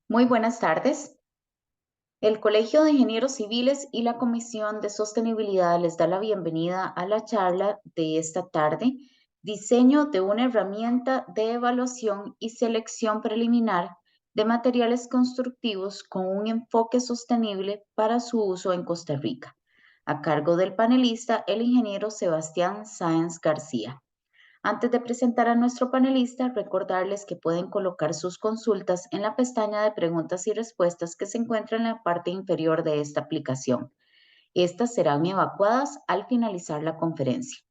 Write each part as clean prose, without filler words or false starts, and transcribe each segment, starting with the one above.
Muy buenas tardes. El Colegio de Ingenieros Civiles y la Comisión de Sostenibilidad les da la bienvenida a la charla de esta tarde, Diseño de una herramienta de evaluación y selección preliminar de materiales constructivos con un enfoque sostenible para su uso en Costa Rica, a cargo del panelista, el ingeniero Sebastián Sáenz García. Antes de presentar a nuestro panelista, recordarles que pueden colocar sus consultas en la pestaña de preguntas y respuestas que se encuentra en la parte inferior de esta aplicación. Estas serán evacuadas al finalizar la conferencia.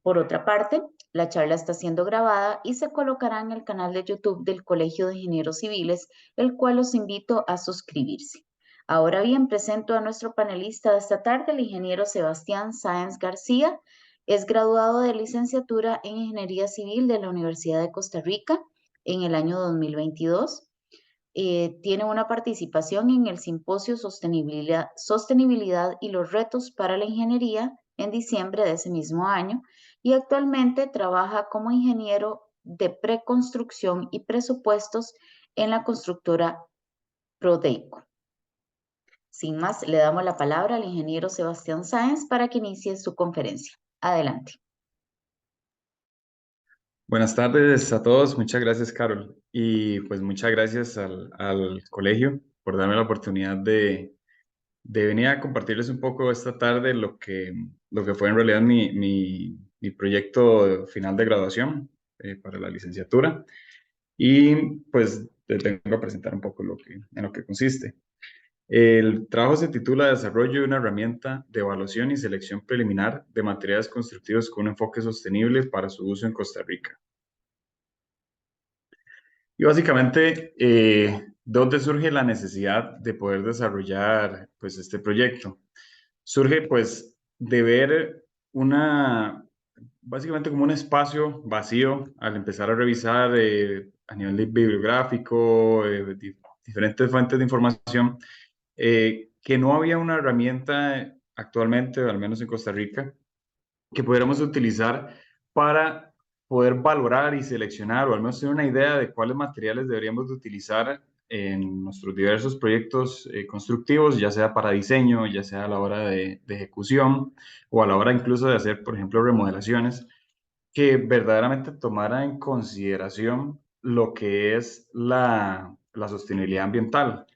Por otra parte, la charla está siendo grabada y se colocará en el canal de YouTube del Colegio de Ingenieros Civiles, el cual los invito a suscribirse. Ahora bien, presento a nuestro panelista de esta tarde, el ingeniero Sebastián Sáenz García. Es graduado de licenciatura en Ingeniería Civil de la Universidad de Costa Rica en el año 2022. Tiene una participación en el Simposio Sostenibilidad y los retos para la ingeniería en diciembre de ese mismo año y actualmente trabaja como ingeniero de preconstrucción y presupuestos en la constructora Prodeico. Sin más, le damos la palabra al ingeniero Sebastián Sáenz para que inicie su conferencia. Adelante. Buenas tardes a todos, muchas gracias Carol y pues muchas gracias al colegio por darme la oportunidad de venir a compartirles un poco esta tarde lo que fue en realidad mi proyecto final de graduación para la licenciatura y pues les vengo a presentar un poco en lo que consiste. El trabajo se titula Desarrollo de una herramienta de evaluación y selección preliminar de materiales constructivos con un enfoque sostenible para su uso en Costa Rica. Y básicamente, ¿dónde surge la necesidad de poder desarrollar pues, este proyecto? Surge pues de ver básicamente como un espacio vacío al empezar a revisar a nivel bibliográfico, diferentes fuentes de información, que no había una herramienta actualmente, al menos en Costa Rica, que pudiéramos utilizar para poder valorar y seleccionar, o al menos tener una idea de cuáles materiales deberíamos de utilizar en nuestros diversos proyectos constructivos, ya sea para diseño, ya sea a la hora de ejecución, o a la hora incluso de hacer, por ejemplo, remodelaciones, que verdaderamente tomara en consideración lo que es la sostenibilidad ambiental.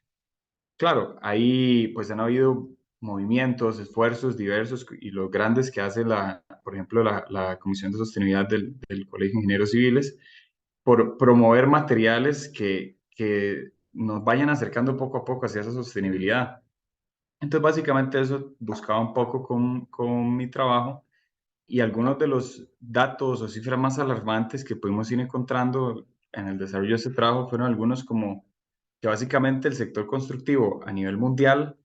Claro, ahí pues han habido movimientos, esfuerzos diversos y los grandes que hace por ejemplo, la Comisión de Sostenibilidad del Colegio de Ingenieros Civiles por promover materiales que nos vayan acercando poco a poco hacia esa sostenibilidad. Entonces, básicamente eso buscaba un poco con mi trabajo y algunos de los datos o cifras más alarmantes que pudimos ir encontrando en el desarrollo de este trabajo fueron algunos como que básicamente el sector constructivo a nivel mundial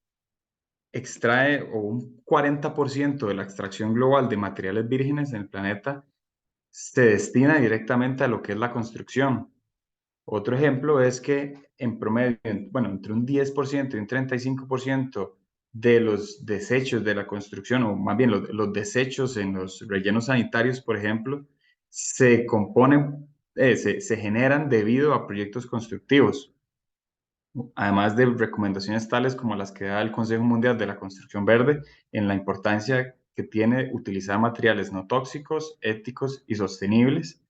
extrae o un 40% de la extracción global de materiales vírgenes en el planeta se destina directamente a lo que es la construcción. Otro ejemplo es que en promedio, bueno, entre un 10% y un 35% de los desechos de la construcción, o más bien los desechos en los rellenos sanitarios, por ejemplo, se componen, se generan debido a proyectos constructivos. Además de recomendaciones tales como las que da el Consejo Mundial de la Construcción Verde en la importancia que tiene utilizar materiales no tóxicos, éticos y sostenibles.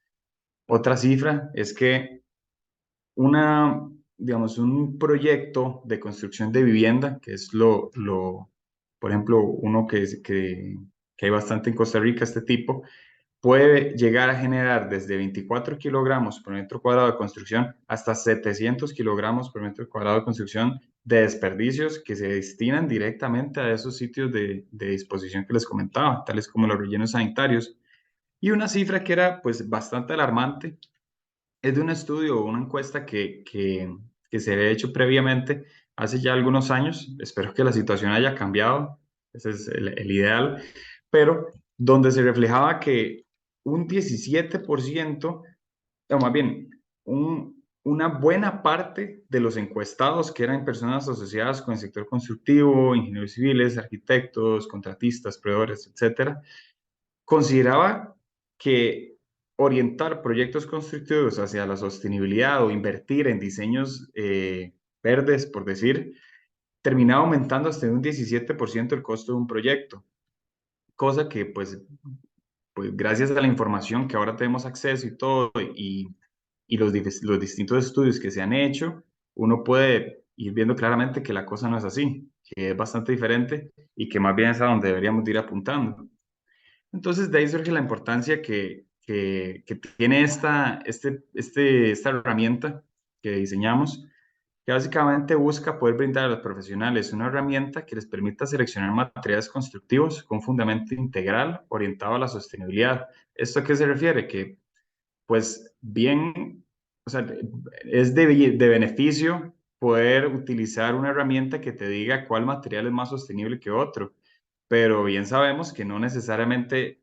Otra cifra es que digamos, un proyecto de construcción de vivienda, que es por ejemplo, uno que hay bastante en Costa Rica, este tipo, puede llegar a generar desde 24 kilogramos por metro cuadrado de construcción hasta 700 kilogramos por metro cuadrado de construcción de desperdicios que se destinan directamente a esos sitios de disposición que les comentaba, tales como los rellenos sanitarios. Y una cifra que era pues bastante alarmante es de un estudio o una encuesta que se había hecho previamente hace ya algunos años. Espero que la situación haya cambiado, ese es el ideal, pero donde se reflejaba que un 17%, o más bien, una buena parte de los encuestados, que eran personas asociadas con el sector constructivo, ingenieros civiles, arquitectos, contratistas, proveedores, etcétera, consideraba que orientar proyectos constructivos hacia la sostenibilidad o invertir en diseños verdes, por decir, terminaba aumentando hasta un 17% el costo de un proyecto, cosa que pues gracias a la información que ahora tenemos acceso y todo, y los distintos estudios que se han hecho, uno puede ir viendo claramente que la cosa no es así, que es bastante diferente y que más bien es a donde deberíamos ir apuntando. Entonces, de ahí surge la importancia que tiene esta herramienta que diseñamos, que básicamente busca poder brindar a los profesionales una herramienta que les permita seleccionar materiales constructivos con un fundamento integral orientado a la sostenibilidad. ¿Esto a qué se refiere? Que, pues, bien, o sea, es de beneficio poder utilizar una herramienta que te diga cuál material es más sostenible que otro, pero bien sabemos que no necesariamente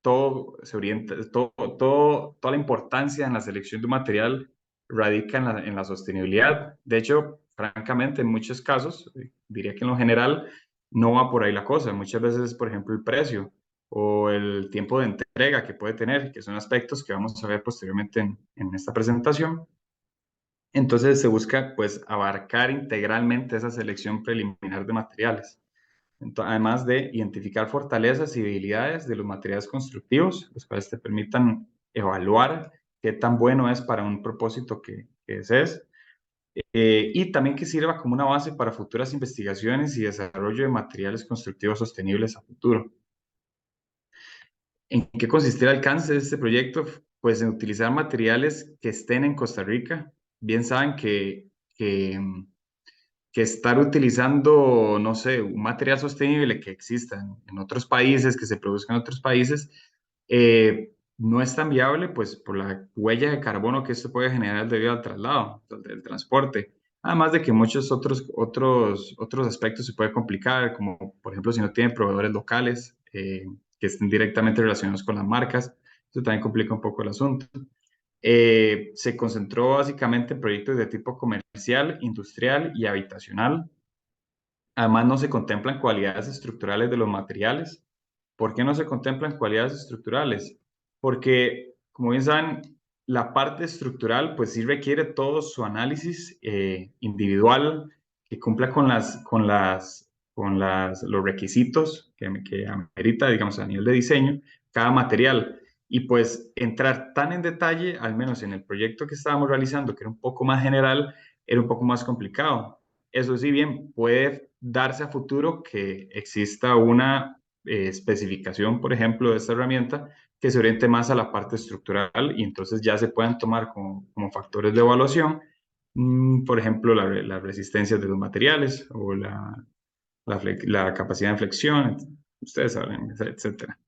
todo se orienta, toda la importancia en la selección de un material radica en la sostenibilidad. De hecho, francamente, en muchos casos, diría que en lo general, no va por ahí la cosa. Muchas veces, por ejemplo, el precio o el tiempo de entrega que puede tener, que son aspectos que vamos a ver posteriormente en esta presentación. Entonces se busca pues abarcar integralmente esa selección preliminar de materiales. Además de identificar fortalezas y debilidades de los materiales constructivos, los cuales te permitan evaluar qué tan bueno es para un propósito que desees, y también que sirva como una base para futuras investigaciones y desarrollo de materiales constructivos sostenibles a futuro. ¿En qué consistirá el alcance de este proyecto? Pues en utilizar materiales que estén en Costa Rica. Bien saben que estar utilizando, no sé, un material sostenible que exista en otros países, que se produzca en otros países, no es tan viable, pues por la huella de carbono que esto puede generar debido al traslado, del transporte. Además de que muchos otros aspectos se puede complicar, como por ejemplo si no tienen proveedores locales que estén directamente relacionados con las marcas, eso también complica un poco el asunto. Se concentró básicamente en proyectos de tipo comercial, industrial y habitacional. Además, no se contemplan cualidades estructurales de los materiales. ¿Por qué no se contemplan cualidades estructurales? Porque, como bien saben, la parte estructural, pues sí requiere todo su análisis individual que cumpla los requisitos que amerita, digamos, a nivel de diseño, cada material. Y pues entrar tan en detalle, al menos en el proyecto que estábamos realizando, que era un poco más general, era un poco más complicado. Eso sí, bien, puede darse a futuro que exista una especificación, por ejemplo, de esta herramienta que se oriente más a la parte estructural y entonces ya se puedan tomar como factores de evaluación, por ejemplo, la resistencia de los materiales o la capacidad de flexión, ustedes saben, etcétera.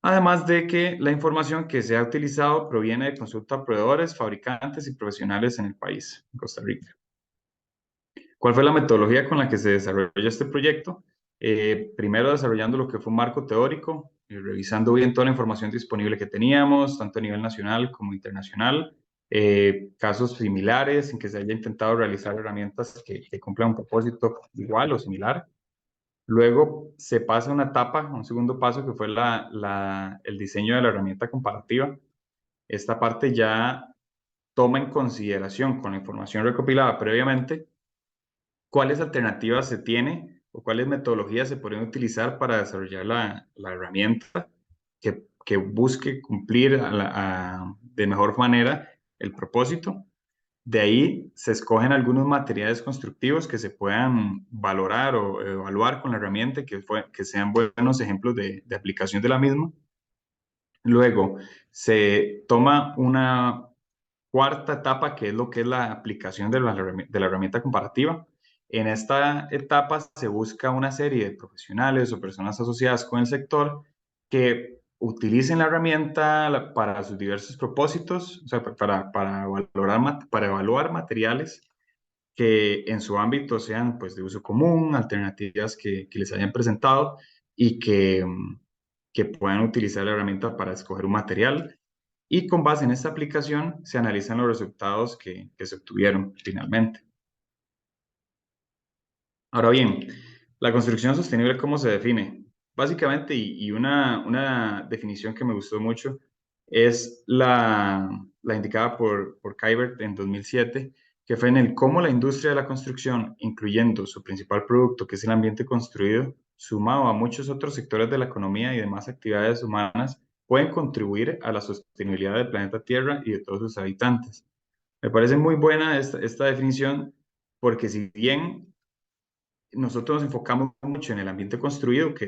Además de que la información que se ha utilizado proviene de consulta a proveedores, fabricantes y profesionales en el país, en Costa Rica. ¿Cuál fue la metodología con la que se desarrolló este proyecto? Primero desarrollando lo que fue un marco teórico, revisando bien toda la información disponible que teníamos, tanto a nivel nacional como internacional, casos similares en que se haya intentado realizar herramientas que cumplan un propósito igual o similar. Luego se pasa a una etapa, un segundo paso, que fue el diseño de la herramienta comparativa. Esta parte ya toma en consideración con la información recopilada previamente cuáles alternativas se tiene o cuáles metodologías se pueden utilizar para desarrollar la herramienta que busque cumplir de mejor manera el propósito. De ahí se escogen algunos materiales constructivos que se puedan valorar o evaluar con la herramienta, que sean buenos ejemplos de aplicación de la misma. Luego se toma una cuarta etapa, que es lo que es la aplicación de la herramienta comparativa. En esta etapa se busca una serie de profesionales o personas asociadas con el sector que utilicen la herramienta para sus diversos propósitos, o sea, para evaluar materiales que en su ámbito sean pues, de uso común, alternativas que les hayan presentado y que puedan utilizar la herramienta para escoger un material, y con base en esta aplicación se analizan los resultados que se obtuvieron finalmente. Ahora bien, la construcción sostenible, ¿cómo se define? Básicamente, y una definición que me gustó mucho, es la indicada por Kybert en 2007, que fue en el cómo la industria de la construcción, incluyendo su principal producto, que es el ambiente construido, sumado a muchos otros sectores de la economía y demás actividades humanas, pueden contribuir a la sostenibilidad del planeta Tierra y de todos sus habitantes. Me parece muy buena esta definición porque si bien nosotros nos enfocamos mucho en el ambiente construido, que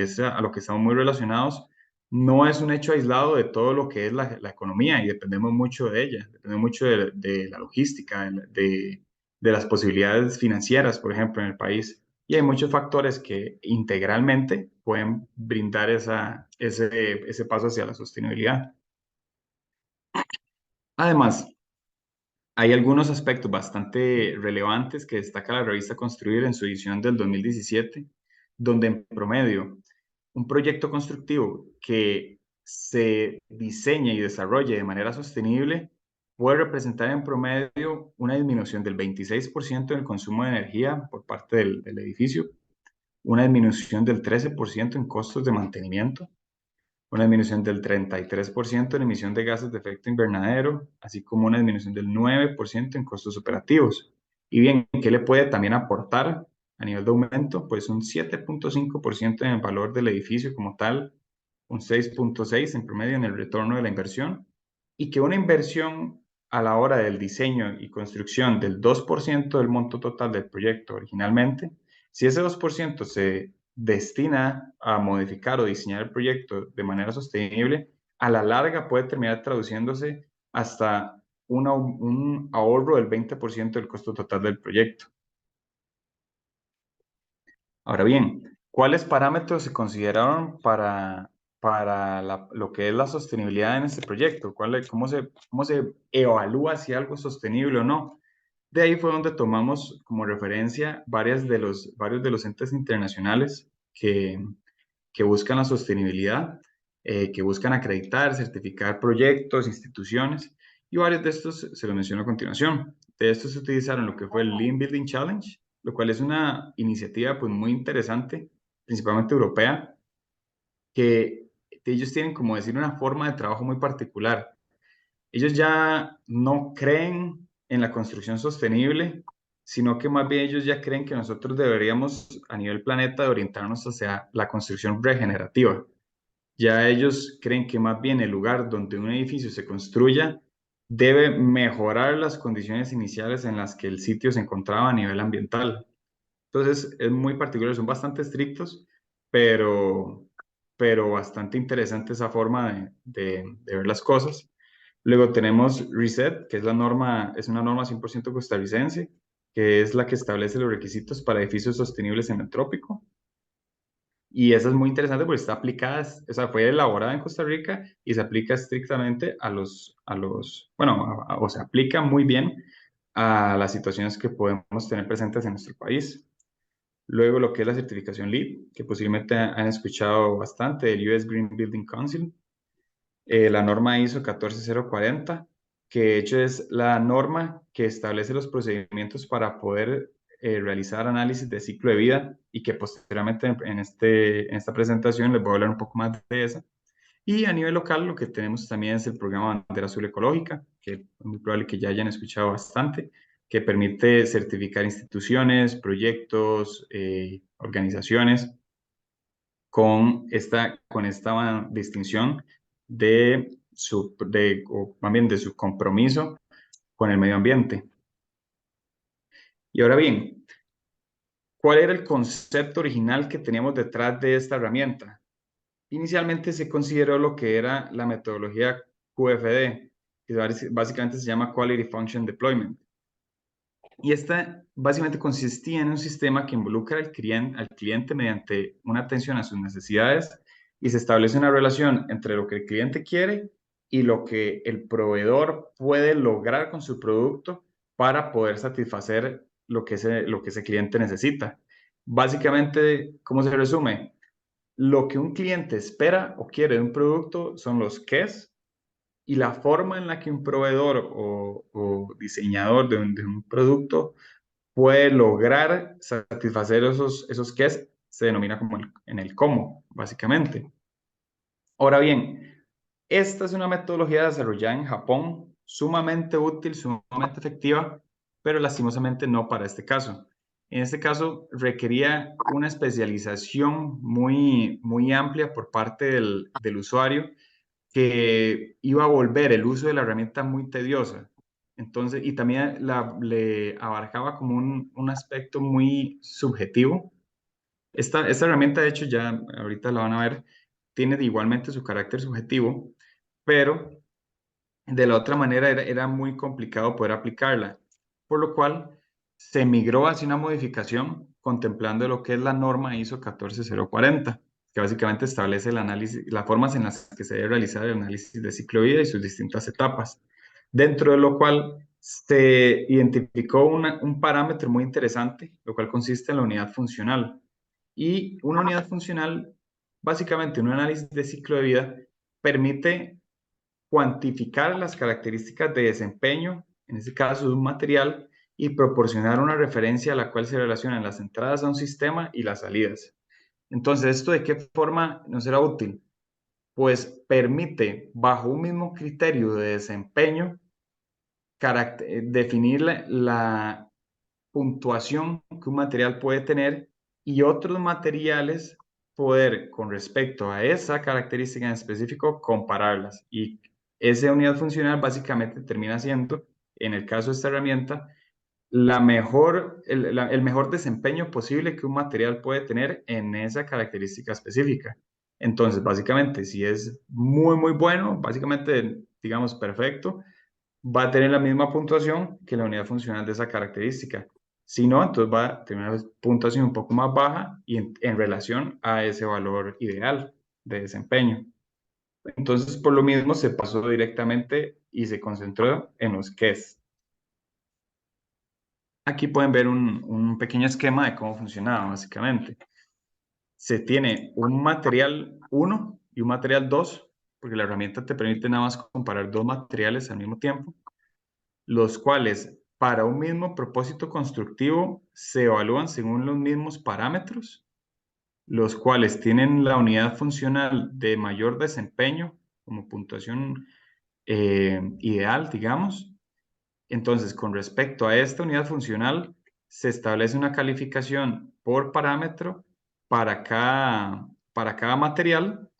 es a lo que estamos muy relacionados, no es un hecho aislado de todo lo que es la economía y dependemos mucho de ella, dependemos mucho de la logística, de las posibilidades financieras, por ejemplo, en el país. Y hay muchos factores que integralmente pueden brindar ese paso hacia la sostenibilidad. Además, hay algunos aspectos bastante relevantes que destaca la revista Construir en su edición del 2017, donde en promedio un proyecto constructivo que se diseñe y desarrolle de manera sostenible puede representar en promedio una disminución del 26% en el consumo de energía por parte del edificio, una disminución del 13% en costos de mantenimiento, una disminución del 33% en emisión de gases de efecto invernadero, así como una disminución del 9% en costos operativos. Y bien, ¿qué le puede también aportar a nivel de aumento? Pues un 7.5% en el valor del edificio como tal, un 6.6% en promedio en el retorno de la inversión, y que una inversión a la hora del diseño y construcción del 2% del monto total del proyecto originalmente, si ese 2% se destina a modificar o diseñar el proyecto de manera sostenible, a la larga puede terminar traduciéndose hasta un ahorro del 20% del costo total del proyecto. Ahora bien, ¿cuáles parámetros se consideraron para lo que es la sostenibilidad en este proyecto? ¿Cómo se evalúa si algo es sostenible o no? De ahí fue donde tomamos como referencia varios de los entes internacionales que buscan la sostenibilidad, que buscan acreditar, certificar proyectos, instituciones, y varios de estos se los menciono a continuación. De estos se utilizaron lo que fue el Lean Building Challenge, lo cual es una iniciativa pues, muy interesante, principalmente europea, que ellos tienen, como decir, una forma de trabajo muy particular. Ellos ya no creen en la construcción sostenible, sino que más bien ellos ya creen que nosotros deberíamos a nivel planeta de orientarnos hacia la construcción regenerativa. Ya ellos creen que más bien el lugar donde un edificio se construya debe mejorar las condiciones iniciales en las que el sitio se encontraba a nivel ambiental. Entonces es muy particular, son bastante estrictos, pero, pero bastante interesante esa forma de ver las cosas. Luego tenemos RESET, que es una norma 100% costarricense, que es la que establece los requisitos para edificios sostenibles en el trópico. Y esa es muy interesante porque está aplicada, o sea, fue elaborada en Costa Rica y se aplica estrictamente bueno, o se aplica muy bien a las situaciones que podemos tener presentes en nuestro país. Luego lo que es la certificación LEED, que posiblemente han escuchado bastante, el US Green Building Council, la norma ISO 14040, que de hecho es la norma que establece los procedimientos para poder realizar análisis de ciclo de vida y que posteriormente en esta presentación les voy a hablar un poco más de esa. Y a nivel local lo que tenemos también es el programa Bandera Azul Ecológica, que es muy probable que ya hayan escuchado bastante, que permite certificar instituciones, proyectos, organizaciones con esta distinción o más bien de su compromiso con el medio ambiente. Y ahora bien, ¿cuál era el concepto original que teníamos detrás de esta herramienta? Inicialmente se consideró lo que era la metodología QFD, que básicamente se llama Quality Function Deployment. Y esta básicamente consistía en un sistema que involucra al cliente mediante una atención a sus necesidades y se establece una relación entre lo que el cliente quiere y lo que el proveedor puede lograr con su producto para poder satisfacer lo que ese cliente necesita. Básicamente, ¿cómo se resume? Lo que un cliente espera o quiere de un producto son los qués y la forma en la que un proveedor o diseñador de un producto puede lograr satisfacer esos qués se denomina como en el cómo, básicamente. Ahora bien, esta es una metodología desarrollada en Japón, sumamente útil, sumamente efectiva, pero lastimosamente no para este caso. En este caso requería una especialización muy amplia por parte del usuario, que iba a volver el uso de la herramienta muy tediosa. Entonces, y también le abarcaba como un aspecto muy subjetivo. Esta herramienta, de hecho, ya ahorita la van a ver, tiene igualmente su carácter subjetivo, pero de la otra manera era muy complicado poder aplicarla, por lo cual se migró hacia una modificación contemplando lo que es la norma ISO 14040, que básicamente establece el análisis, las formas en las que se debe realizar el análisis de ciclo de vida y sus distintas etapas, dentro de lo cual se identificó un parámetro muy interesante, lo cual consiste en la unidad funcional. Y una unidad funcional, básicamente un análisis de ciclo de vida, permite cuantificar las características de desempeño, en este caso de un material, y proporcionar una referencia a la cual se relacionan las entradas a un sistema y las salidas. Entonces, ¿esto de qué forma nos será útil? Pues permite, bajo un mismo criterio de desempeño, definir la puntuación que un material puede tener y otros materiales poder, con respecto a esa característica en específico, compararlas. Y esa unidad funcional básicamente termina siendo, en el caso de esta herramienta, el mejor desempeño posible que un material puede tener en esa característica específica. Entonces, básicamente, si es muy bueno, básicamente, digamos, perfecto, va a tener la misma puntuación que la unidad funcional de esa característica. Si no, entonces va a tener una puntuación un poco más baja y en relación a ese valor ideal de desempeño. Entonces, por lo mismo, se pasó directamente y se concentró en los QES. Aquí pueden ver un pequeño esquema de cómo funcionaba, básicamente. Se tiene un material 1 y un material 2, porque la herramienta te permite nada más comparar dos materiales al mismo tiempo, los cuales para un mismo propósito constructivo se evalúan según los mismos parámetros, los cuales tienen la unidad funcional de mayor desempeño como puntuación ideal, digamos. Entonces, con respecto a esta unidad funcional, se establece una calificación por parámetro para cada material,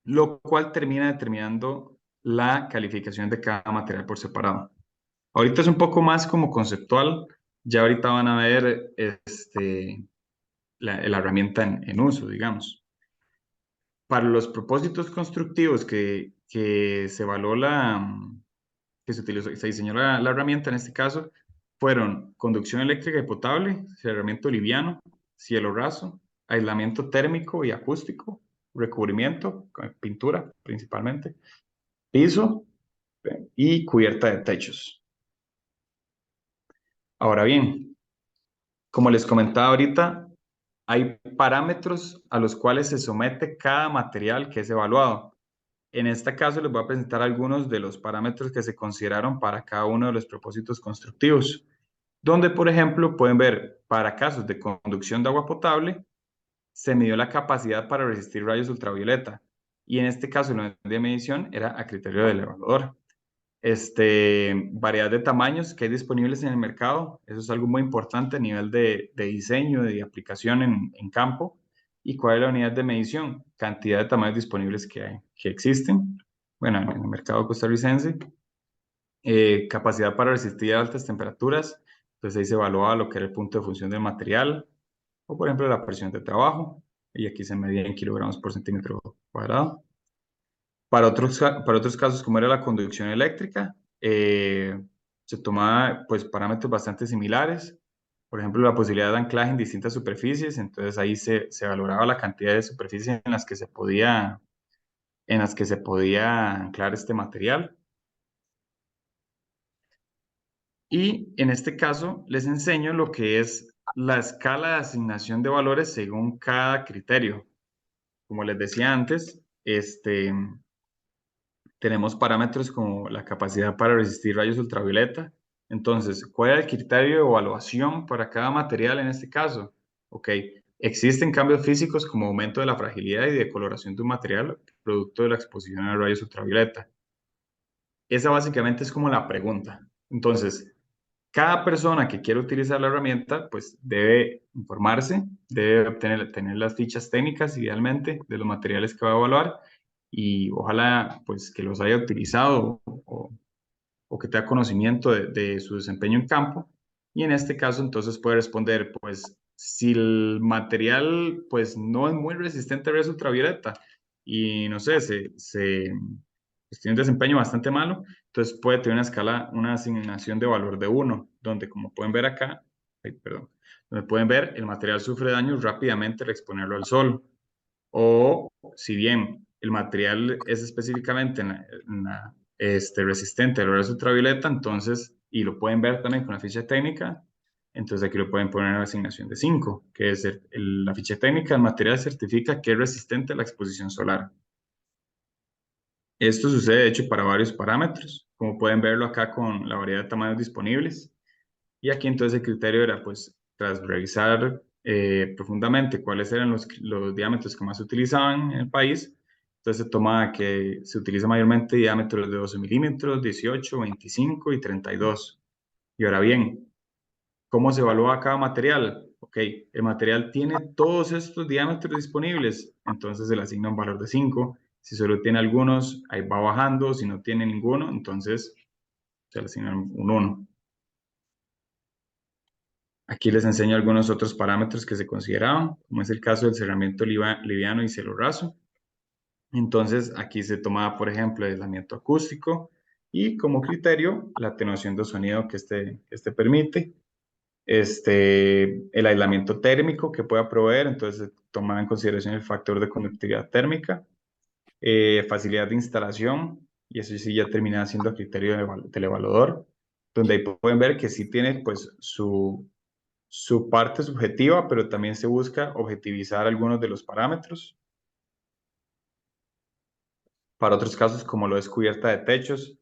lo cual termina determinando la calificación de cada material por separado. Ahorita es un poco más como conceptual, ya ahorita van a ver la herramienta en uso, digamos. Para los propósitos constructivos que se evaluó que se utilizó, se diseñó la herramienta en este caso, fueron conducción eléctrica y potable, cerramiento liviano, cielo raso, aislamiento térmico y acústico, recubrimiento, pintura principalmente, piso y cubierta de techos. Ahora bien, como les comentaba ahorita, hay parámetros a los cuales se somete cada material que es evaluado. En este caso les voy a presentar algunos de los parámetros que se consideraron para cada uno de los propósitos constructivos, donde, por ejemplo, pueden ver, para casos de conducción de agua potable, se midió la capacidad para resistir rayos ultravioleta, y en este caso la unidad de medición era a criterio del evaluador. Variedad de tamaños que hay disponibles en el mercado, eso es algo muy importante a nivel de diseño, de aplicación en campo. ¿Y cuál es la unidad de medición? Cantidad de tamaños disponibles que existen, bueno, en el mercado costarricense. Capacidad para resistir a altas temperaturas, entonces ahí se evaluaba lo que era el punto de función del material, o por ejemplo la presión de trabajo, y aquí se medía en kilogramos por centímetro cuadrado. Para otros casos, como era la conducción eléctrica, se tomaba pues, parámetros bastante similares. Por ejemplo, la posibilidad de anclaje en distintas superficies. Entonces ahí se valoraba la cantidad de superficies en las que se podía anclar este material. Y en este caso les enseño lo que es la escala de asignación de valores según cada criterio. Como les decía antes, tenemos parámetros como la capacidad para resistir rayos ultravioleta. Entonces, ¿cuál es el criterio de evaluación para cada material en este caso? Ok, existen cambios físicos como aumento de la fragilidad y decoloración de un material producto de la exposición a rayos ultravioleta. Esa básicamente es como la pregunta. Entonces, Cada persona que quiera utilizar la herramienta, pues debe informarse, debe tener las fichas técnicas idealmente de los materiales que va a evaluar y ojalá pues que los haya utilizado o que tenga conocimiento de su desempeño en campo. Y en este caso, entonces puede responder, pues, si el material, pues, no es muy resistente a rayos ultravioleta y, no sé, pues, tiene un desempeño bastante malo, entonces puede tener una escala, una asignación de valor de 1, donde, como pueden ver acá, perdón, donde pueden ver, el material sufre daños rápidamente al exponerlo al sol. O si bien el material es específicamente resistente a la luz ultravioleta, entonces, y lo pueden ver también con la ficha técnica, entonces aquí lo pueden poner en la asignación de 5, que es la ficha técnica del material certifica que es resistente a la exposición solar. Esto sucede, de hecho, para varios parámetros, como pueden verlo acá con la variedad de tamaños disponibles. Y aquí entonces el criterio era, pues, tras revisar profundamente cuáles eran los diámetros que más se utilizaban en el país, entonces se tomaba que se utiliza mayormente diámetros de 12 milímetros, 18, 25 y 32. Y ahora bien, ¿cómo se evalúa cada material? Ok, el material tiene todos estos diámetros disponibles, entonces se le asigna un valor de 5. Si solo tiene algunos, ahí va bajando. Si no tiene ninguno, entonces se le asigna un 1. Aquí les enseño algunos otros parámetros que se consideraban, como es el caso del cerramiento liviano y cielo raso. Entonces, aquí se tomaba, por ejemplo, el aislamiento acústico y como criterio la atenuación de sonido que este permite. El aislamiento térmico que pueda proveer, entonces se tomaba en consideración el factor de conductividad térmica, facilidad de instalación, y eso sí ya termina siendo criterio del evaluador, donde ahí pueden ver que sí tiene pues su parte subjetiva, pero también se busca objetivizar algunos de los parámetros. Para otros casos, como lo es cubierta de techos,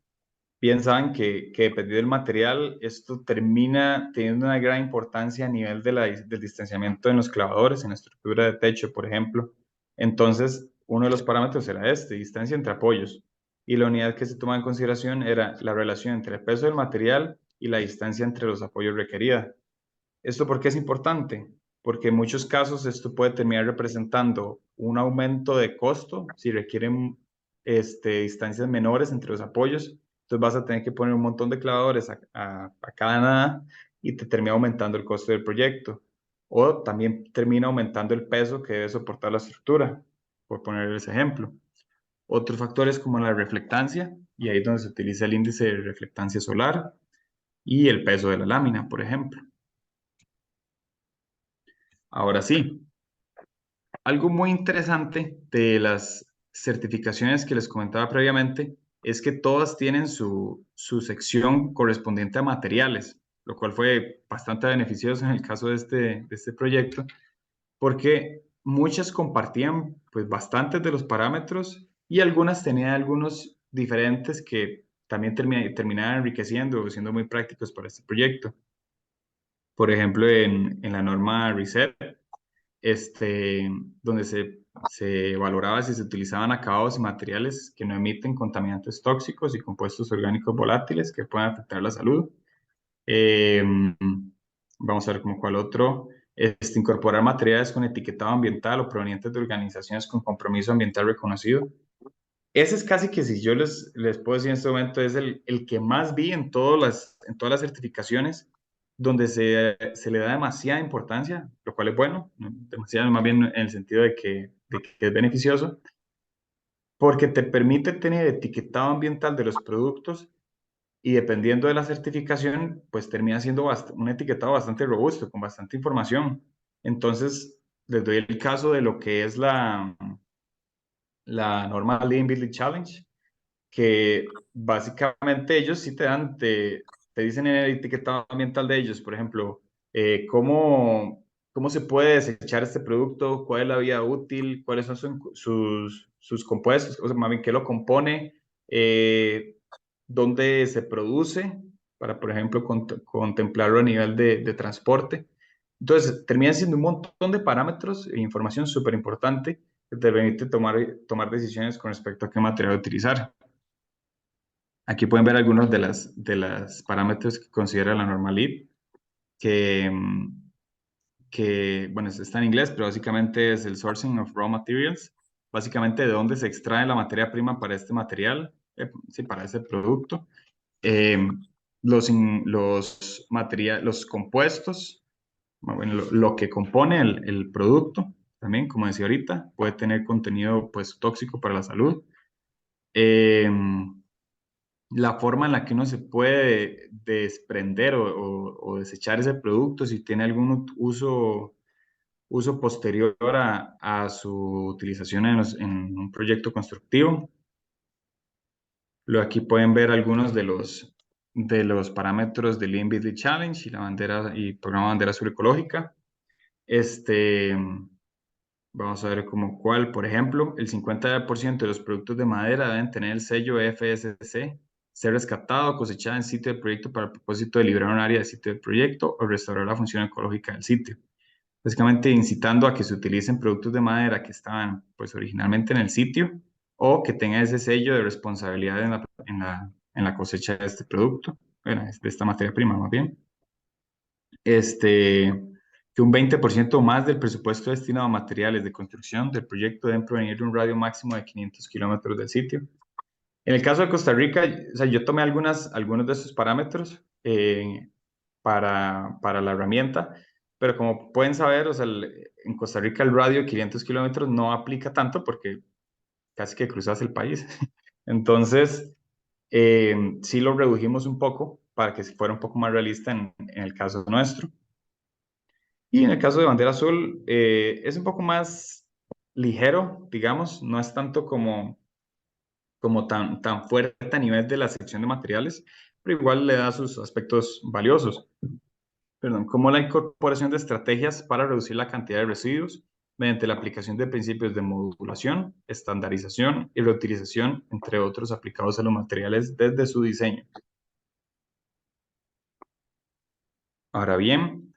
bien saben que dependiendo del material, esto termina teniendo una gran importancia a nivel del distanciamiento en los clavadores, en la estructura de techo, por ejemplo. Entonces, uno de los parámetros era distancia entre apoyos. Y la unidad que se toma en consideración era la relación entre el peso del material y la distancia entre los apoyos requerida. ¿Esto por qué es importante? Porque en muchos casos esto puede terminar representando un aumento de costo si requieren distancias menores entre los apoyos. Entonces vas a tener que poner un montón de clavadores a cada nada y te termina aumentando el costo del proyecto. O también termina aumentando el peso que debe soportar la estructura, por poner ese ejemplo. Otros factores como la reflectancia, y ahí es donde se utiliza el índice de reflectancia solar y el peso de la lámina, por ejemplo. Ahora sí, algo muy interesante de las certificaciones que les comentaba previamente es que todas tienen su sección correspondiente a materiales, lo cual fue bastante beneficioso en el caso de este proyecto, porque muchas compartían pues bastantes de los parámetros y algunas tenían algunos diferentes que también terminaban enriqueciendo o siendo muy prácticos para este proyecto. Por ejemplo, en la norma RESET, donde se valoraba si se utilizaban acabados y materiales que no emiten contaminantes tóxicos y compuestos orgánicos volátiles que puedan afectar la salud. Eh, Vamos a ver como cuál otro. Incorporar materiales con etiquetado ambiental o provenientes de organizaciones con compromiso ambiental reconocido. Ese es casi que, si yo les puedo decir en este momento, es el que más vi en todas las certificaciones, donde se le da demasiada importancia, lo cual es bueno, ¿no? Demasiado más bien en el sentido de que es beneficioso, porque te permite tener etiquetado ambiental de los productos y dependiendo de la certificación, pues termina siendo un etiquetado bastante robusto, con bastante información. Entonces, les doy el caso de lo que es la norma Lean Building Challenge, que básicamente ellos sí te dicen en el etiquetado ambiental de ellos, por ejemplo, cómo se puede desechar este producto, cuál es la vida útil, cuáles son sus compuestos, o sea, más bien qué lo compone, dónde se produce, para, por ejemplo, contemplarlo a nivel de transporte. Entonces, termina siendo un montón de parámetros e información súper importante que te permite tomar decisiones con respecto a qué material utilizar. Aquí pueden ver algunos de las parámetros que considera la norma LEED, que, bueno, está en inglés, pero básicamente es el sourcing of raw materials, básicamente de dónde se extrae la materia prima para este material, sí, para ese producto. Los compuestos, bueno, lo que compone el producto, también, como decía ahorita, puede tener contenido pues, tóxico para la salud. La forma en la que uno se puede desprender o desechar ese producto, si tiene algún uso posterior a su utilización en un proyecto constructivo. Luego aquí pueden ver algunos de los parámetros del Lean Building Challenge y la bandera y programa Bandera Azul Ecológica. Vamos a ver como cuál, por ejemplo, el 50% de los productos de madera deben tener el sello FSC, ser rescatado o cosechado en sitio del proyecto para el propósito de liberar un área del sitio del proyecto o restaurar la función ecológica del sitio. Básicamente incitando a que se utilicen productos de madera que estaban pues originalmente en el sitio o que tengan ese sello de responsabilidad en la cosecha de este producto, bueno, de esta materia prima más bien. Que un 20% más del presupuesto destinado a materiales de construcción del proyecto deben provenir de un radio máximo de 500 kilómetros del sitio. En el caso de Costa Rica, o sea, yo tomé algunos de esos parámetros para la herramienta, pero como pueden saber, o sea, en Costa Rica el radio de 500 kilómetros no aplica tanto porque casi que cruzas el país. Entonces, sí lo redujimos un poco para que fuera un poco más realista en el caso nuestro. Y en el caso de Bandera Azul, es un poco más ligero, digamos, no es tanto como tan fuerte a nivel de la sección de materiales, pero igual le da sus aspectos valiosos. Perdón, como la incorporación de estrategias para reducir la cantidad de residuos mediante la aplicación de principios de modulación, estandarización y reutilización, entre otros aplicados a los materiales desde su diseño. Ahora bien,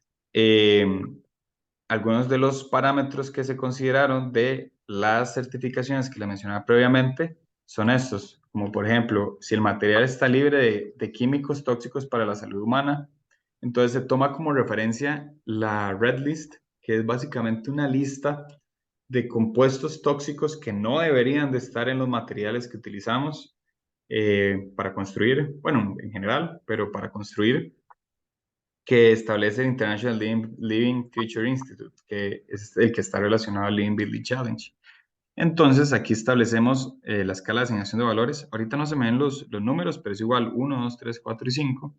algunos de los parámetros que se consideraron de las certificaciones que le mencionaba previamente son estos, como por ejemplo, si el material está libre de químicos tóxicos para la salud humana, entonces se toma como referencia la Red List, que es básicamente una lista de compuestos tóxicos que no deberían de estar en los materiales que utilizamos para construir, bueno, en general, pero para construir, que establece el International Living Future Institute, que es el que está relacionado al Living Building Challenge. Entonces, aquí establecemos la escala de asignación de valores. Ahorita no se me ven los números, pero es igual 1, 2, 3, 4 y 5.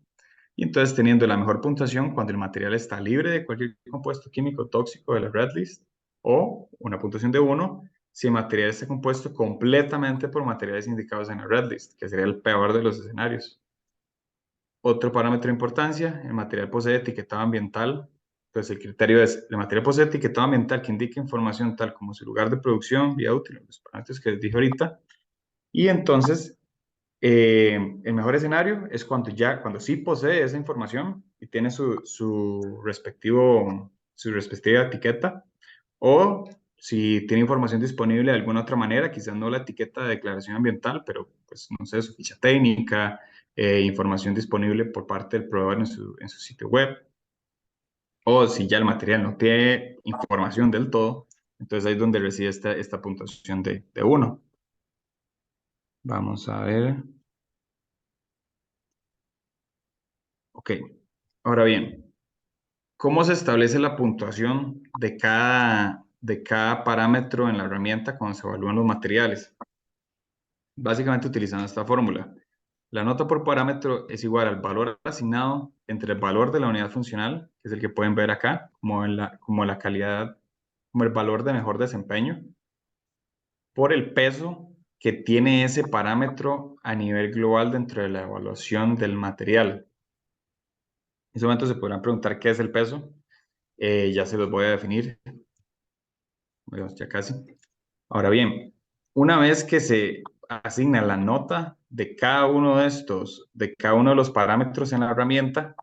Y entonces, teniendo la mejor puntuación cuando el material está libre de cualquier compuesto químico tóxico de la Red List, o una puntuación de 1 si el material está compuesto completamente por materiales indicados en la Red List, que sería el peor de los escenarios. Otro parámetro de importancia, el material posee etiquetado ambiental. Entonces, el criterio es, el material posee etiquetado ambiental que indique información tal como su lugar de producción, vía útil, los parámetros que les dije ahorita. Y entonces, el mejor escenario es cuando sí posee esa información y tiene su respectiva etiqueta, o si tiene información disponible de alguna otra manera, quizás no la etiqueta de declaración ambiental, pero pues no sé, su ficha técnica, información disponible por parte del proveedor en su sitio web, o si ya el material no tiene información del todo, entonces ahí es donde recibe esta puntuación de 1. Vamos a ver. Ok, ahora bien, ¿cómo se establece la puntuación de cada parámetro en la herramienta cuando se evalúan los materiales? Básicamente utilizando esta fórmula. La nota por parámetro es igual al valor asignado entre el valor de la unidad funcional, que es el que pueden ver acá, como la calidad, como el valor de mejor desempeño, por el peso que tiene ese parámetro a nivel global dentro de la evaluación del material. En ese momento se podrán preguntar qué es el peso. Ya se los voy a definir. Bueno, ya casi. Ahora bien, una vez que se asigna la nota de cada uno de cada uno de los parámetros en la herramienta,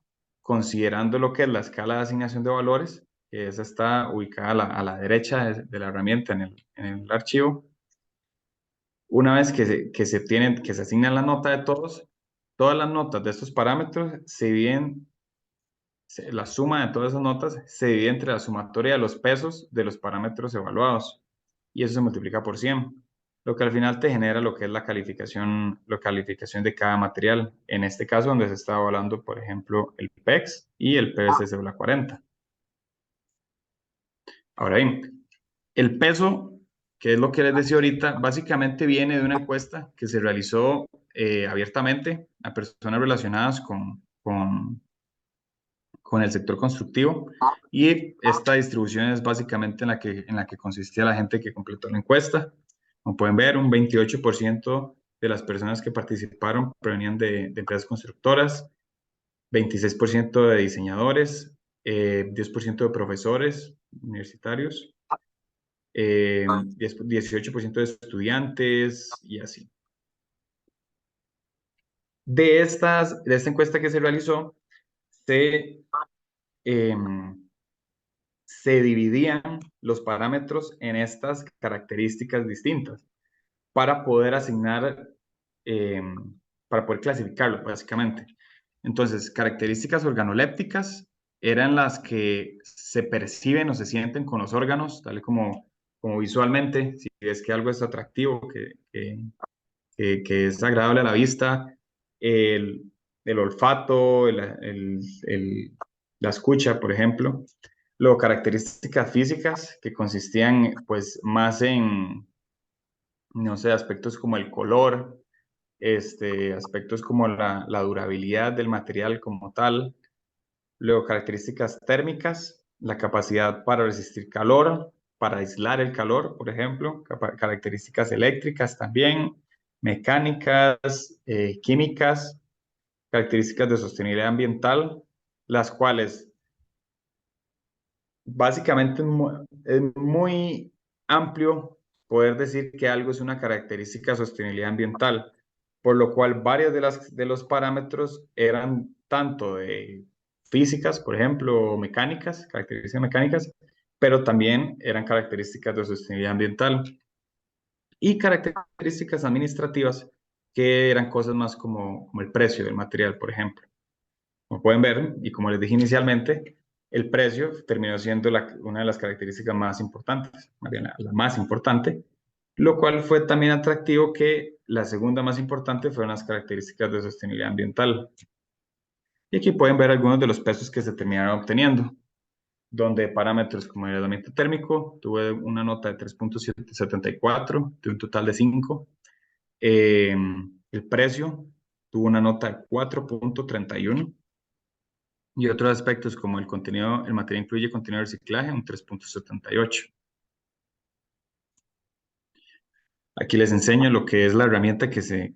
considerando lo que es la escala de asignación de valores, que esa está ubicada a la derecha de la herramienta en el archivo, una vez que se asigna la nota de todos, todas las notas de estos parámetros se dividen, la suma de todas esas notas se divide entre la sumatoria de los pesos de los parámetros evaluados y eso se multiplica por 100, lo que al final te genera lo que es la calificación de cada material. En este caso, donde se está evaluando, por ejemplo, el PEX y el PVC cédula 40. Ahora bien, el peso, que es lo que les decía ahorita, básicamente viene de una encuesta que se realizó abiertamente a personas relacionadas con el sector constructivo y esta distribución es básicamente en la que consistía la gente que completó la encuesta. Como pueden ver, un 28% de las personas que participaron provenían de empresas constructoras, 26% de diseñadores, 10% de profesores universitarios, 18% de estudiantes y así. De esta encuesta que se realizó, se dividían los parámetros en estas características distintas para poder asignar, para poder clasificarlo, básicamente. Entonces, características organolépticas eran las que se perciben o se sienten con los órganos, tal como visualmente, si ves que algo es atractivo, que es agradable a la vista, el, el olfato, la escucha, por ejemplo. Luego, características físicas que consistían pues más en, no sé, aspectos como el color, aspectos como la durabilidad del material como tal. Luego, características térmicas, la capacidad para resistir calor, para aislar el calor, por ejemplo, características eléctricas también, mecánicas, químicas, características de sostenibilidad ambiental, las cuales básicamente es muy amplio poder decir que algo es una característica de sostenibilidad ambiental, por lo cual varias de los parámetros eran tanto de físicas, por ejemplo, o mecánicas, características mecánicas, pero también eran características de sostenibilidad ambiental y características administrativas que eran cosas más como el precio del material, por ejemplo. Como pueden ver, y como les dije inicialmente, el precio terminó siendo una de las características más importantes, más bien la más importante, lo cual fue también atractivo que la segunda más importante fueron las características de sostenibilidad ambiental. Y aquí pueden ver algunos de los pesos que se terminaron obteniendo, donde parámetros como el aislamiento térmico tuve una nota de 3.74 de un total de 5. El precio tuvo una nota de 4.31. Y otros aspectos como el contenido, el material incluye contenido de reciclaje, un 3.78. Aquí les enseño lo que es la herramienta que se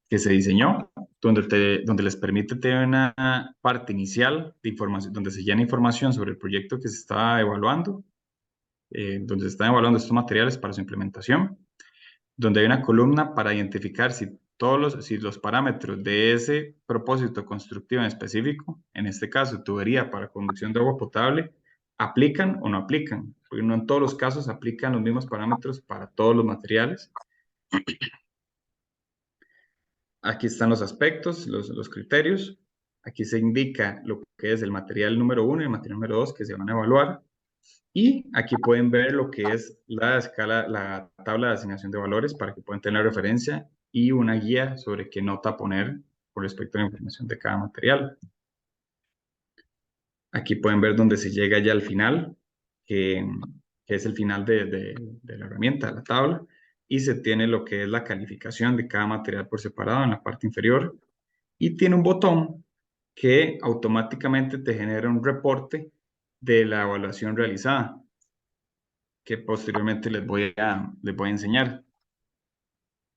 diseñó, donde les permite tener una parte inicial de información, donde se llena información sobre el proyecto que se está evaluando, donde se están evaluando estos materiales para su implementación, donde hay una columna para identificar si los parámetros de ese propósito constructivo en específico, en este caso tubería para conducción de agua potable, aplican o no aplican, porque no en todos los casos aplican los mismos parámetros para todos los materiales. Aquí están los aspectos, los criterios. Aquí se indica lo que es el material número 1 y el material número 2 que se van a evaluar. Y aquí pueden ver lo que es la escala, la tabla de asignación de valores para que puedan tener referencia y una guía sobre qué nota poner con respecto a la información de cada material. Aquí pueden ver dónde se llega ya al final, que es el final de la herramienta, de la tabla, y se tiene lo que es la calificación de cada material por separado en la parte inferior. Y tiene un botón que automáticamente te genera un reporte de la evaluación realizada, que posteriormente les voy a enseñar.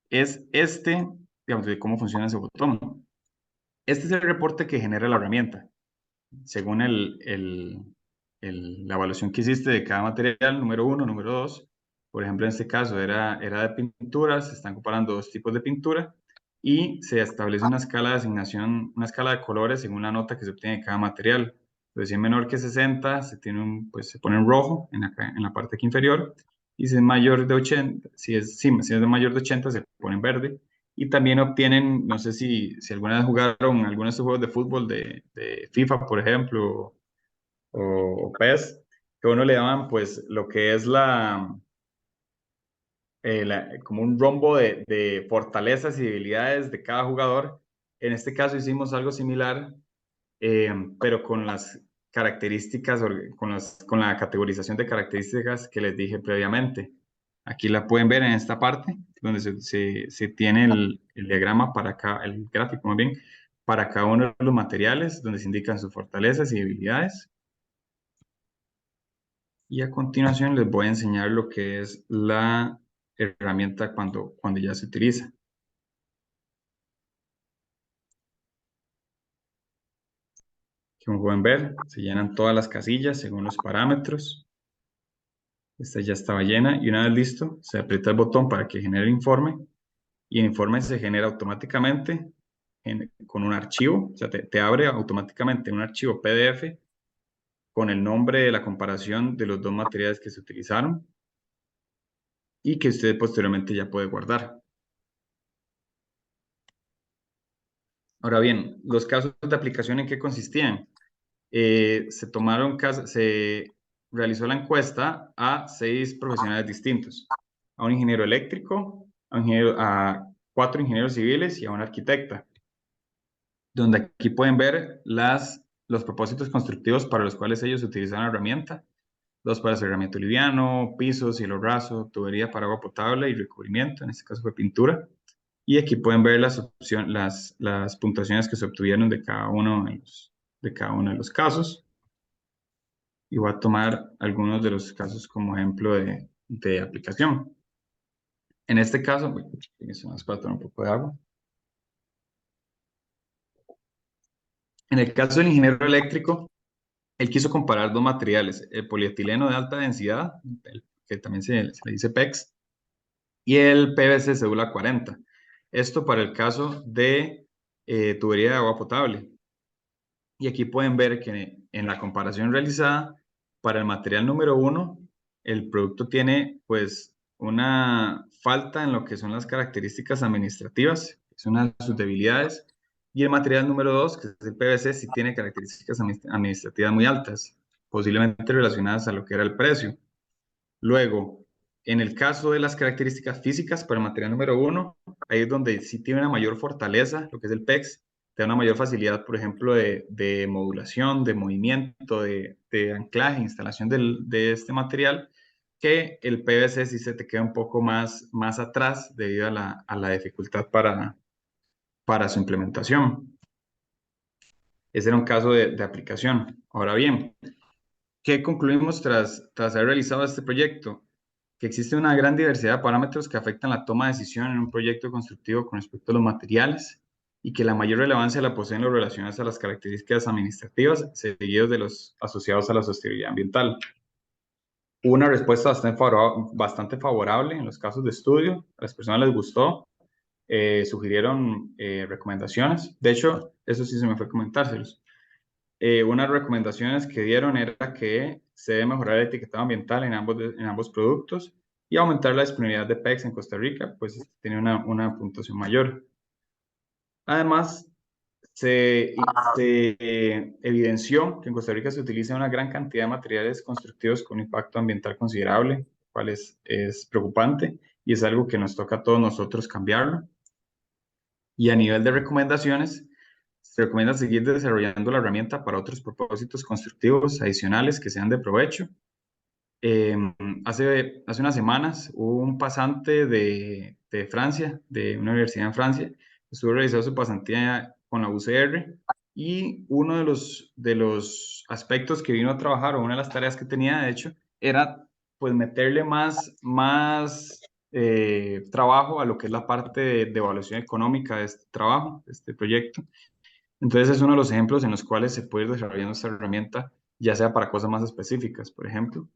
Es digamos, de cómo funciona ese botón. Este es el reporte que genera la herramienta. Según la evaluación que hiciste de cada material, número 1, número 2, por ejemplo, en este caso era de pintura, se están comparando dos tipos de pintura y se establece una escala de asignación, una escala de colores según la nota que se obtiene de cada material. Entonces, si es menor que 60, pues se pone en rojo en la parte aquí inferior, y si es mayor de 80, si es de mayor de 80, se pone en verde, Y también obtienen, no sé si alguna vez jugaron algunos de estos juegos de fútbol de FIFA, por ejemplo, o PES, que a uno le daban pues lo que es como un rombo de fortalezas y debilidades de cada jugador. En este caso hicimos algo similar, pero con las características, con la categorización de características que les dije previamente. Aquí la pueden ver en esta parte, donde se tiene el diagrama para acá, el gráfico más bien, para cada uno de los materiales, donde se indican sus fortalezas y debilidades. Y a continuación les voy a enseñar lo que es la herramienta cuando ya se utiliza. Como pueden ver, se llenan todas las casillas según los parámetros. Esta ya estaba llena y una vez listo, se aprieta el botón para que genere el informe y el informe se genera automáticamente con un archivo, o sea, te abre automáticamente un archivo PDF con el nombre de la comparación de los dos materiales que se utilizaron y que usted posteriormente ya puede guardar. Ahora bien, los casos de aplicación, ¿en qué consistían? Se realizó la encuesta a 6 profesionales distintos, a un ingeniero eléctrico, a 4 ingenieros civiles y a un arquitecta, donde aquí pueden ver los propósitos constructivos para los cuales ellos utilizaron la herramienta: 2 para cerramiento liviano, piso, cielo raso, tubería para agua potable y recubrimiento, en este caso fue pintura. Y aquí pueden ver las puntuaciones que se obtuvieron de cada uno de los casos. Y voy a tomar algunos de los casos como ejemplo de aplicación. En este caso, para tomar un poco de agua. En el caso del ingeniero eléctrico, él quiso comparar dos materiales: el polietileno de alta densidad, que también se le dice PEX, y el PVC cédula 40. Esto para el caso de tubería de agua potable. Y aquí pueden ver que en la comparación realizada, para el material número 1, el producto tiene pues una falta en lo que son las características administrativas, que es una de sus debilidades, y el material número 2, que es el PVC, sí tiene características administrativas muy altas, posiblemente relacionadas a lo que era el precio. Luego, en el caso de las características físicas para el material número 1, ahí es donde sí tiene una mayor fortaleza, lo que es el PEX, te da una mayor facilidad, por ejemplo, de modulación, de movimiento, de anclaje, instalación de este material, que el PVC sí se te queda un poco más atrás debido a la dificultad para su implementación. Ese era un caso de aplicación. Ahora bien, ¿qué concluimos tras haber realizado este proyecto? Que existe una gran diversidad de parámetros que afectan la toma de decisión en un proyecto constructivo con respecto a los materiales, y que la mayor relevancia la poseen los relacionados a las características administrativas, seguidos de los asociados a la sostenibilidad ambiental. Hubo una respuesta bastante favorable en los casos de estudio, a las personas les gustó, sugirieron recomendaciones. De hecho, eso sí se me fue comentárselos. Unas recomendaciones que dieron era que se debe mejorar el etiquetado ambiental en ambos productos y aumentar la disponibilidad de PEX en Costa Rica, pues tiene una puntuación mayor. Además, se evidenció que en Costa Rica se utiliza una gran cantidad de materiales constructivos con impacto ambiental considerable, lo cual es preocupante y es algo que nos toca a todos nosotros cambiarlo. Y a nivel de recomendaciones, se recomienda seguir desarrollando la herramienta para otros propósitos constructivos adicionales que sean de provecho. Eh, hace unas semanas hubo un pasante de Francia, de una universidad en Francia, estuvo realizando su pasantía con la UCR, y uno de los aspectos que vino a trabajar, o una de las tareas que tenía, de hecho, era pues meterle más trabajo a lo que es la parte de evaluación económica de este trabajo, de este proyecto. Entonces es uno de los ejemplos en los cuales se puede ir desarrollando esta herramienta, ya sea para cosas más específicas, por ejemplo.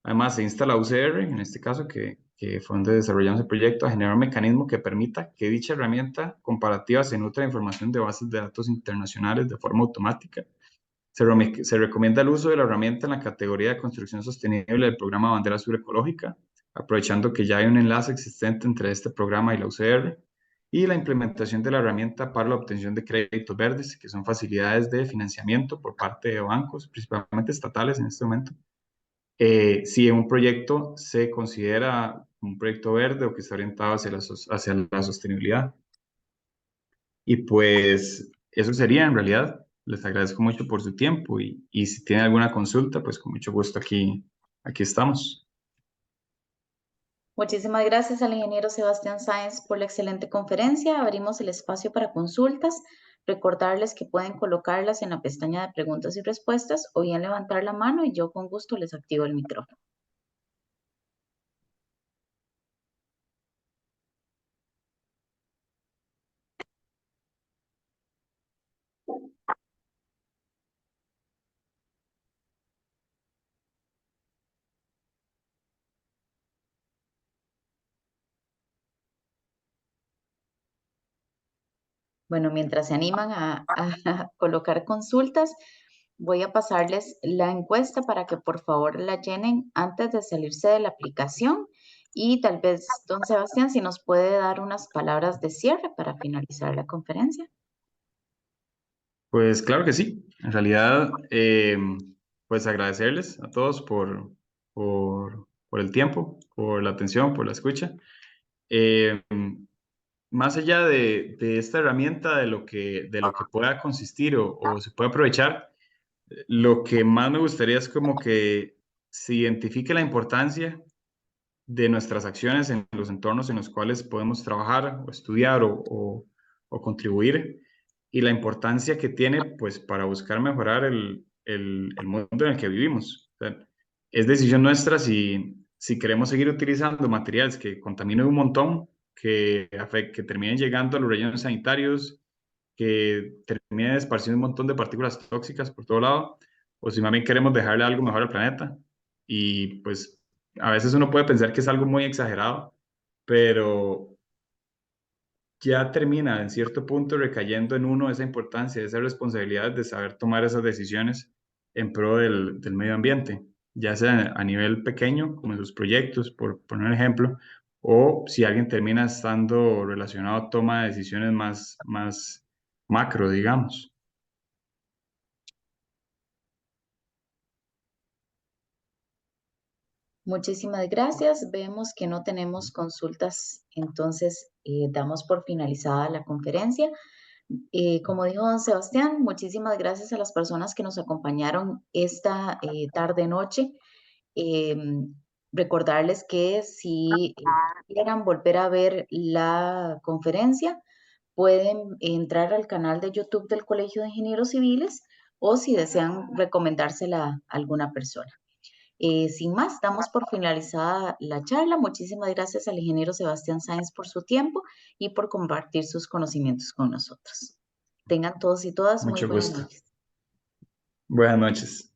Además, se insta la UCR, en este caso, que fue donde desarrollamos el proyecto, a generar un mecanismo que permita que dicha herramienta comparativa se nutra de información de bases de datos internacionales de forma automática. Se recomienda el uso de la herramienta en la categoría de construcción sostenible del programa Bandera Azul Ecológica, aprovechando que ya hay un enlace existente entre este programa y la UCR. y la implementación de la herramienta para la obtención de créditos verdes, que son facilidades de financiamiento por parte de bancos, principalmente estatales en este momento. Si un proyecto se considera un proyecto verde o que está orientado hacia la sostenibilidad. Y pues eso sería en realidad. Les agradezco mucho por su tiempo y si tienen alguna consulta, pues con mucho gusto aquí estamos. Muchísimas gracias al ingeniero Sebastián Sáenz por la excelente conferencia. Abrimos el espacio para consultas. Recordarles que pueden colocarlas en la pestaña de preguntas y respuestas o bien levantar la mano y yo con gusto les activo el micrófono. Bueno, mientras se animan a colocar consultas, voy a pasarles la encuesta para que por favor la llenen antes de salirse de la aplicación y tal vez, don Sebastián, si nos puede dar unas palabras de cierre para finalizar la conferencia. Pues claro que sí. En realidad, pues agradecerles a todos por el tiempo, por la atención, por la escucha. Eh, Más allá de esta herramienta, de lo que pueda consistir o se puede aprovechar, lo que más me gustaría es como que se identifique la importancia de nuestras acciones en los entornos en los cuales podemos trabajar o estudiar o contribuir y la importancia que tiene pues para buscar mejorar el mundo en el que vivimos. O sea, es decisión nuestra si queremos seguir utilizando materiales que contaminen un montón, que terminen llegando a los rellenos sanitarios, que terminen esparciendo un montón de partículas tóxicas por todo lado, o si más bien queremos dejarle algo mejor al planeta. Y pues a veces uno puede pensar que es algo muy exagerado, pero ya termina en cierto punto recayendo en uno esa importancia, esa responsabilidad de saber tomar esas decisiones en pro del medio ambiente, ya sea a nivel pequeño, como en sus proyectos, por poner un ejemplo, o si alguien termina estando relacionado a toma de decisiones más macro, digamos. Muchísimas gracias. Vemos que no tenemos consultas, entonces damos por finalizada la conferencia. Como dijo don Sebastián, muchísimas gracias a las personas que nos acompañaron esta tarde-noche. Recordarles que si quieran volver a ver la conferencia, pueden entrar al canal de YouTube del Colegio de Ingenieros Civiles o si desean recomendársela a alguna persona. Sin más, damos por finalizada la charla. Muchísimas gracias al ingeniero Sebastián Sáenz por su tiempo y por compartir sus conocimientos con nosotros. Tengan todos y todas muy Mucho buenas gusto. noches. Buenas noches.